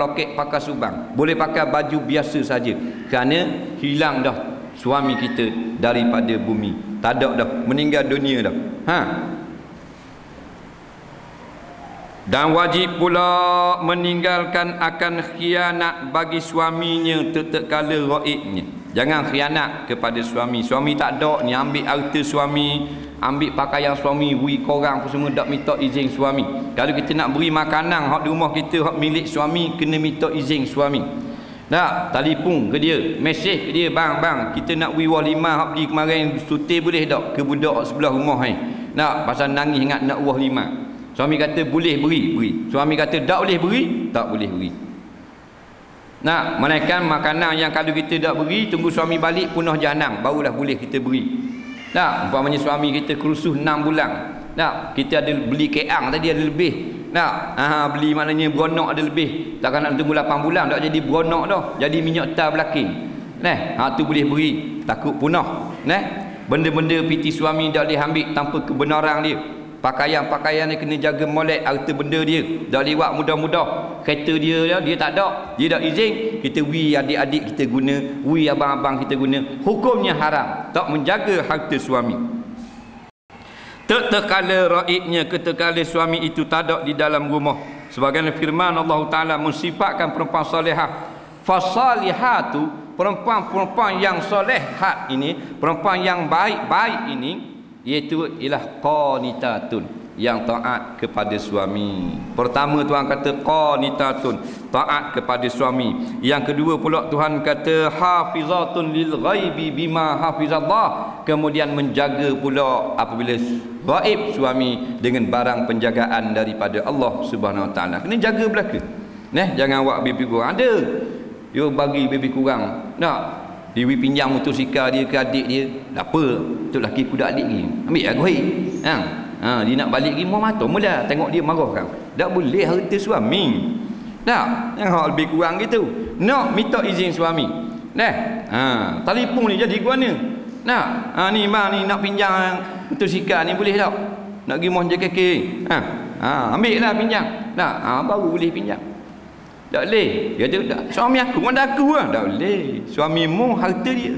loket, pakai subang, boleh pakai baju biasa saja, kerana hilang dah suami kita daripada bumi, tak ada dah, meninggal dunia dah. Dan wajib pula meninggalkan akan khianat bagi suaminya tatkala ghaibnya. Jangan khianat kepada suami. Suami tak ada ni, ambil harta suami, ambil pakaian suami, beri korang apa semua, tak minta izin suami. Kalau kita nak beri makanan hak di rumah kita, hak milik suami, kena minta izin suami. Tak, telefon ke dia, mesej ke dia, bang, kita nak beri walimah hak beli kemarin, suti boleh tak ke budak sebelah rumah ni. Nak pasal nangis ingat nak walimah. Suami kata boleh beri. Suami kata tak boleh beri, tak boleh beri. Nak menaikkan makanan yang kalau kita tak beri, tunggu suami balik punah jahanam, barulah boleh kita beri. Nak umpamanya suami kita kerusuh 6 bulan. Nak kita ada beli keang tadi ada lebih. Nak beli maknanya beronok ada lebih. Takkan nak tunggu 8 bulan tak jadi beronok dah. Jadi minyak tar belaking. Tu boleh beri, takut punah. Benda-benda piti suami tak boleh ambil tanpa kebenaran dia. Pakaian-pakaian dia kena jaga molek, harta benda dia dah lewat mudah-mudah. Kereta dia tak ada, dia tak izin, kita wi adik-adik kita guna, wi abang-abang kita guna. Hukumnya haram, tak menjaga harta suami. Tatkala raibnya, ketika suami itu tak ada di dalam rumah. Sebagaimana firman Allah Taala mensifatkan perempuan salihah, fasalihatu, perempuan-perempuan yang solehat ini, perempuan yang baik-baik ini, iaitu ialah qanitatun, yang taat kepada suami. Pertama Tuhan kata qanitatun, taat kepada suami. Yang kedua pula Tuhan kata hafizatun lil ghaibi bima hafizallah, kemudian menjaga pula apabila gaib suami dengan barang penjagaan daripada Allah Subhanahu Wa Taala. Kena jaga belaka. Jangan awak baby kurang. Ada you bagi baby kurang, nak dia pinjam motosikal dia ke adik dia, tak apa, tu lelaki kuda adik ni, ambil aku dia nak balik lagi, mau mata mula tengok dia marah kan. Tak boleh harta suami. Tak, yang hak lebih kurang gitu. Nak minta izin suami. Telefon ni jadi ke mana? Ni bang ni nak pinjam motosikal ni boleh tak? Nak pergi mohon JKK. Ambil lah pinjam. Baru boleh pinjam. Tak boleh. Dia kata, suami aku mana aku lah. Tak boleh. Suamimu harta dia,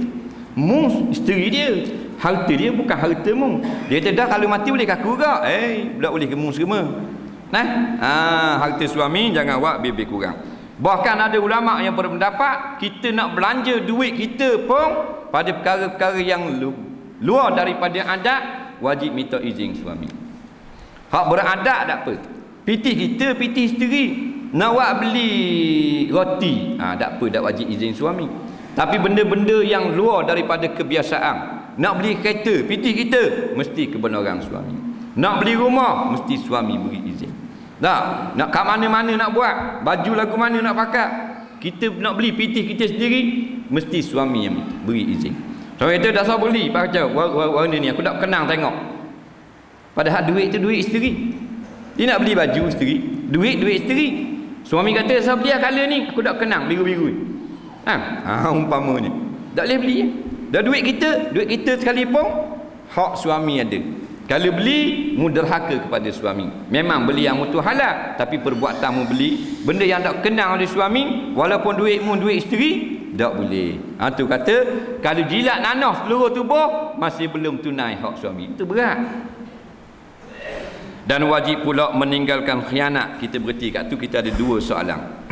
mu isteri dia, harta dia bukan harta mu. Dia kata dah, kalau mati boleh kaku ke? Tak boleh ke mu semua. Harta suami jangan awak lebih kurang. Bahkan ada ulama yang berpendapat kita nak belanja duit kita pun pada perkara-perkara yang luar daripada adat, wajib minta izin suami. Hak beradat tak apa. Piti kita, piti isteri, nak buat beli roti, tak apa, tak wajib izin suami. Tapi benda-benda yang luar daripada kebiasaan, nak beli kereta, piti kita, mesti kebenaran suami. Nak beli rumah, mesti suami beri izin. Nak kat mana-mana nak buat, baju lagu mana nak pakai, kita nak beli piti kita sendiri, mesti suami yang beri izin. So itu dah saya beli, pakai warna ni, aku tak kenang tengok. Padahal duit itu duit isteri. Dia nak beli baju isteri, duit isteri. Suami kata saya beli color ni, aku tak kenang, biru-biru. Umpamanya tak boleh beli. Dah duit kita sekalipun hak suami ada. Kalau beli mudarhaka kepada suami. Memang beli yang mutu halal, tapi perbuatanmu beli benda yang tak kenal oleh suami, walaupun duitmu duit isteri, tak boleh. Tu kata kalau jilat nanah seluruh tubuh masih belum tunai hak suami. Itu berat. Dan wajib pula meninggalkan khianat. Kita berhenti kat tu, kita ada dua soalan.